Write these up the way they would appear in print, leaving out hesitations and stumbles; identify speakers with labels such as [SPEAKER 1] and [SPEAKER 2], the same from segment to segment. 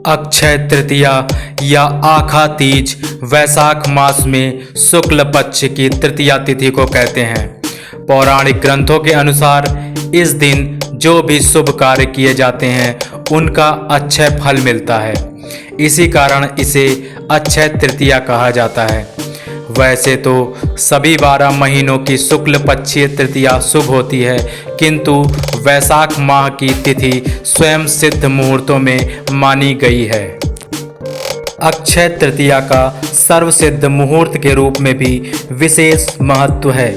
[SPEAKER 1] अक्षय तृतीया या आखा तीज वैशाख मास में शुक्ल पक्ष की तृतीया तिथि को कहते हैं। पौराणिक ग्रंथों के अनुसार इस दिन जो भी शुभ कार्य किए जाते हैं उनका अक्षय फल मिलता है। इसी कारण इसे अक्षय तृतीया कहा जाता है। वैसे तो सभी 12 महीनों की शुक्ल पक्षीय तृतीया शुभ होती है, किंतु वैशाख माह की तिथि स्वयं सिद्ध मुहूर्तों में मानी गई है। अक्षय तृतीया का सर्वसिद्ध मुहूर्त के रूप में भी विशेष महत्व है।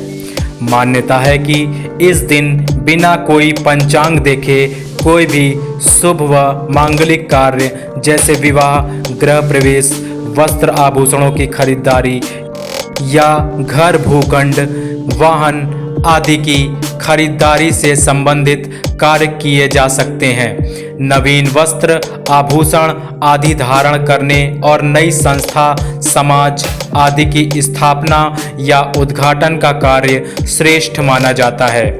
[SPEAKER 1] मान्यता है कि इस दिन बिना कोई पंचांग देखे कोई भी शुभ व मांगलिक कार्य जैसे विवाह, गृह प्रवेश, वस्त्र आभूषणों की खरीदारी या घर भूखंड, वाहन आदि की खरीदारी से संबंधित कार्य किए जा सकते हैं। नवीन वस्त्र, आभूषण आदि धारण करने और नई संस्था, समाज आदि की स्थापना या उद्घाटन का कार्य श्रेष्ठ माना जाता है।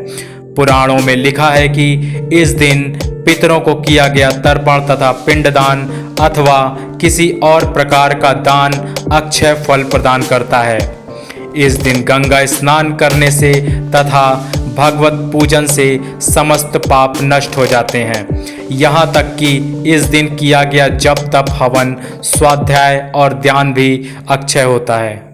[SPEAKER 1] पुराणों में लिखा है कि इस दिन पितरों को किया गया तर्पण तथा पिंडदान अथवा किसी और प्रकार का दान अक्षय फल प्रदान करता है। इस दिन गंगा स्नान करने से तथा भगवत पूजन से समस्त पाप नष्ट हो जाते हैं। यहाँ तक कि इस दिन किया गया जप, तप, हवन, स्वाध्याय और ध्यान भी अक्षय होता है।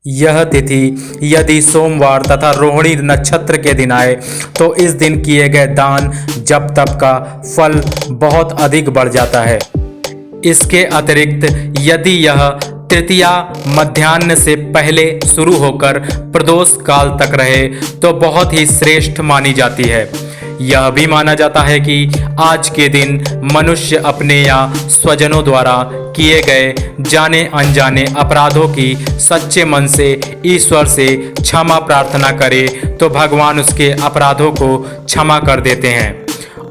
[SPEAKER 1] यह तिथि यदि सोमवार तथा रोहिणी नक्षत्र के दिन आए तो इस दिन किए गए दान, जप, तप का फल बहुत अधिक बढ़ जाता है। इसके अतिरिक्त यदि यह तृतीया मध्याह्न से पहले शुरू होकर प्रदोष काल तक रहे तो बहुत ही श्रेष्ठ मानी जाती है। यह भी माना जाता है कि आज के दिन मनुष्य अपने या स्वजनों द्वारा किए गए जाने अनजाने अपराधों की सच्चे मन से ईश्वर से क्षमा प्रार्थना करे तो भगवान उसके अपराधों को क्षमा कर देते हैं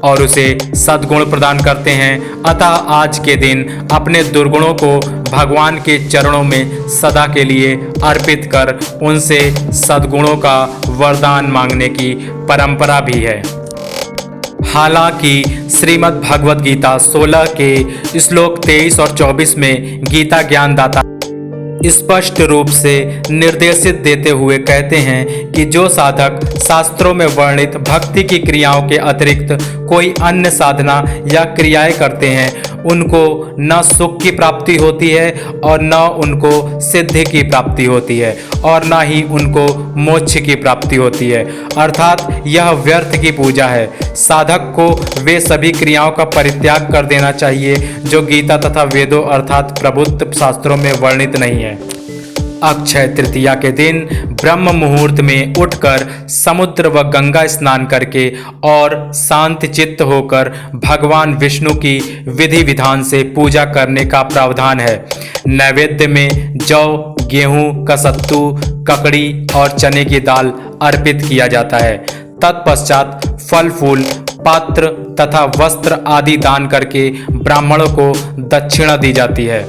[SPEAKER 1] और उसे सद्गुण प्रदान करते हैं। अतः आज के दिन अपने दुर्गुणों को भगवान के चरणों में सदा के लिए अर्पित कर उनसे सद्गुणों का वरदान मांगने की परंपरा भी है। हालांकि श्रीमद् भगवद गीता 16 के श्लोक 23 और 24 में गीता ज्ञानदाता स्पष्ट रूप से निर्देशित देते हुए कहते हैं कि जो साधक शास्त्रों में वर्णित भक्ति की क्रियाओं के अतिरिक्त कोई अन्य साधना या क्रियाएं करते हैं उनको न सुख की प्राप्ति होती है और न उनको सिद्धि की प्राप्ति होती है और न ही उनको मोक्ष की प्राप्ति होती है। अर्थात यह व्यर्थ की पूजा है। साधक को वे सभी क्रियाओं का परित्याग कर देना चाहिए जो गीता तथा वेदों अर्थात प्रबुद्ध शास्त्रों में वर्णित नहीं है। अक्षय तृतीया के दिन ब्रह्म मुहूर्त में उठकर समुद्र व गंगा स्नान करके और शांत चित्त होकर भगवान विष्णु की विधि विधान से पूजा करने का प्रावधान है। नैवेद्य में जौ, गेहूं का सत्तू, ककड़ी और चने की दाल अर्पित किया जाता है। तत्पश्चात फल फूल, पात्र तथा वस्त्र आदि दान करके ब्राह्मणों को दक्षिणा दी जाती है।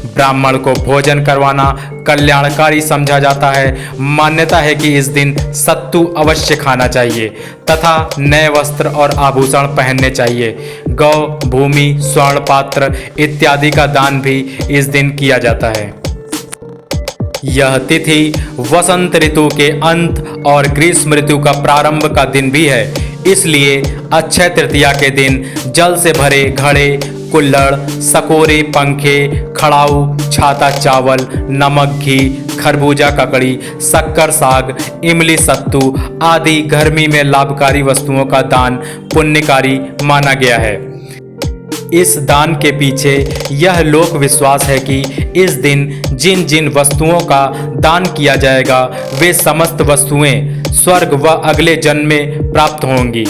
[SPEAKER 1] ब्राह्मण को भोजन करवाना कल्याणकारी समझा जाता है। मान्यता है कि इस दिन सत्तू अवश्य खाना चाहिए तथा नए वस्त्र और आभूषण पहनने चाहिए। गौ, भूमि, स्वर्ण पात्र इत्यादि का दान भी इस दिन किया जाता है। यह तिथि वसंत ऋतु के अंत और ग्रीष्म ऋतु का प्रारंभ का दिन भी है। इसलिए अक्षय तृतीया के दिन जल से भरे घड़े, कुल्हड़, सकोरे, पंखे, खड़ाऊ, छाता, चावल, नमक, घी, खरबूजा, ककड़ी, शक्कर, साग, इमली, सत्तू आदि गर्मी में लाभकारी वस्तुओं का दान पुण्यकारी माना गया है। इस दान के पीछे यह लोक विश्वास है कि इस दिन जिन जिन वस्तुओं का दान किया जाएगा वे समस्त वस्तुएं स्वर्ग व अगले जन्म में प्राप्त होंगी।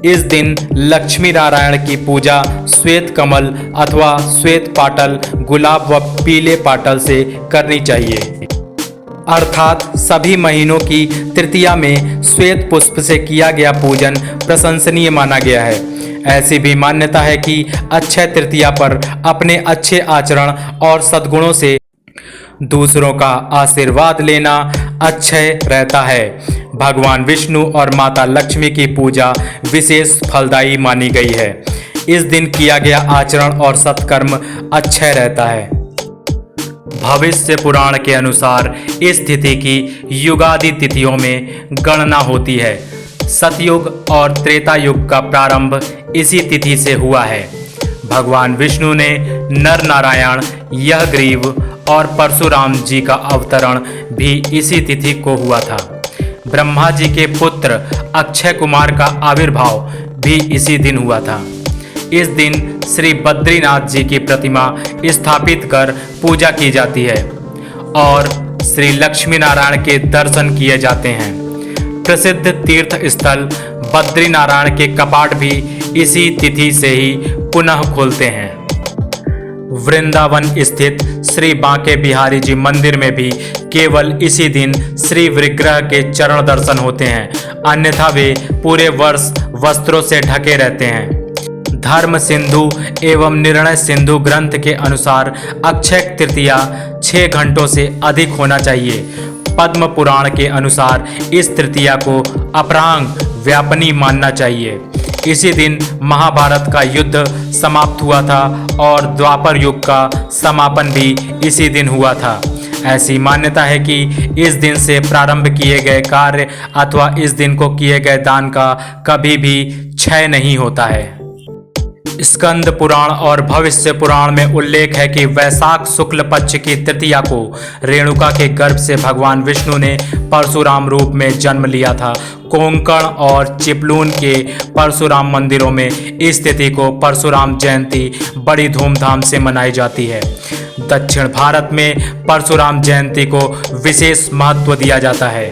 [SPEAKER 1] इस दिन लक्ष्मी नारायण की पूजा श्वेत कमल अथवा श्वेत पाटल, गुलाब व पीले पाटल से करनी चाहिए। अर्थात सभी महीनों की तृतीया में श्वेत पुष्प से किया गया पूजन प्रशंसनीय माना गया है। ऐसी भी मान्यता है कि अक्षय तृतीया पर अपने अच्छे आचरण और सद्गुणों से दूसरों का आशीर्वाद लेना अक्षय रहता है। भगवान विष्णु और माता लक्ष्मी की पूजा विशेष फलदायी मानी गई है। इस दिन किया गया आचरण और सत्कर्म अक्षय रहता है। भविष्य पुराण के अनुसार इस तिथि की युगादि तिथियों में गणना होती है। सतयुग और त्रेता युग का प्रारंभ इसी तिथि से हुआ है। भगवान विष्णु ने नर नारायण, यहग्रीव और परशुराम जी का अवतरण भी इसी तिथि को हुआ था। ब्रह्मा जी के पुत्र अक्षय कुमार का आविर्भाव भी इसी दिन हुआ था। इस दिन श्री बद्रीनाथ जी की प्रतिमा स्थापित कर पूजा की जाती है और श्री लक्ष्मी नारायण के दर्शन किए जाते हैं। प्रसिद्ध तीर्थ स्थल बद्रीनारायण के कपाट भी इसी तिथि से ही पुनः खुलते हैं। वृंदावन स्थित श्री बांके बिहारी जी मंदिर में भी केवल इसी दिन श्री विग्रह के चरण दर्शन होते हैं, अन्यथा वे पूरे वर्ष वस्त्रों से ढके रहते हैं। धर्म सिंधु एवं निर्णय सिंधु ग्रंथ के अनुसार अक्षय तृतीया 6 घंटों से अधिक होना चाहिए। पद्म पुराण के अनुसार इस तृतीया को अपरांग व्यापनी मानना चाहिए। इसी दिन महाभारत का युद्ध समाप्त हुआ था और द्वापर युग का समापन भी इसी दिन हुआ था। ऐसी मान्यता है कि इस दिन से प्रारंभ किए गए कार्य अथवा इस दिन को किए गए दान का कभी भी क्षय नहीं होता है। स्कंद पुराण और भविष्य पुराण में उल्लेख है कि वैशाख शुक्ल पक्ष की तृतीया को रेणुका के गर्भ से भगवान विष्णु ने परशुराम रूप में जन्म लिया था। कोंकण और चिपलून के परशुराम मंदिरों में इस तिथि को परशुराम जयंती बड़ी धूमधाम से मनाई जाती है। दक्षिण भारत में परशुराम जयंती को विशेष महत्व दिया जाता है।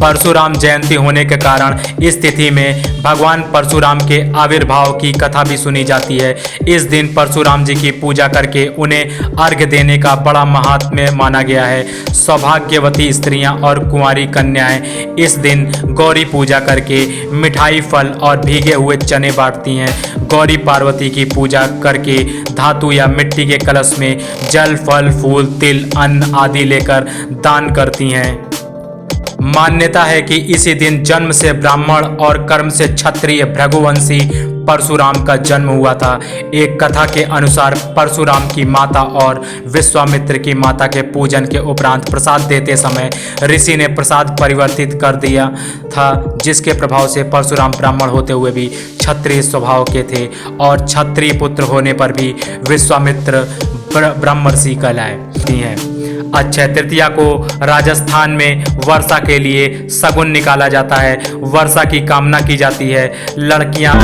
[SPEAKER 1] परशुराम जयंती होने के कारण इस तिथि में भगवान परशुराम के आविर्भाव की कथा भी सुनी जाती है। इस दिन परशुराम जी की पूजा करके उन्हें अर्घ्य देने का बड़ा महात्म्य माना गया है। सौभाग्यवती स्त्रियां और कुंवारी कन्याएं इस दिन गौरी पूजा करके मिठाई, फल और भीगे हुए चने बांटती हैं। गौरी पार्वती की पूजा करके धातु या मिट्टी के कलश में जल, फल, फूल, तिल, अन्न आदि लेकर दान करती हैं। मान्यता है कि इसी दिन जन्म से ब्राह्मण और कर्म से क्षत्रिय भृगुवंशी परशुराम का जन्म हुआ था। एक कथा के अनुसार परशुराम की माता और विश्वामित्र की माता के पूजन के उपरांत प्रसाद देते समय ऋषि ने प्रसाद परिवर्तित कर दिया था, जिसके प्रभाव से परशुराम ब्राह्मण होते हुए भी क्षत्रिय स्वभाव के थे और क्षत्रिय पुत्र होने पर भी विश्वामित्र ब्रह्मर्षि कहलाती हैं। अक्षय तृतीया को राजस्थान में वर्षा के लिए शगुन निकाला जाता है। वर्षा की कामना की जाती है। लड़कियां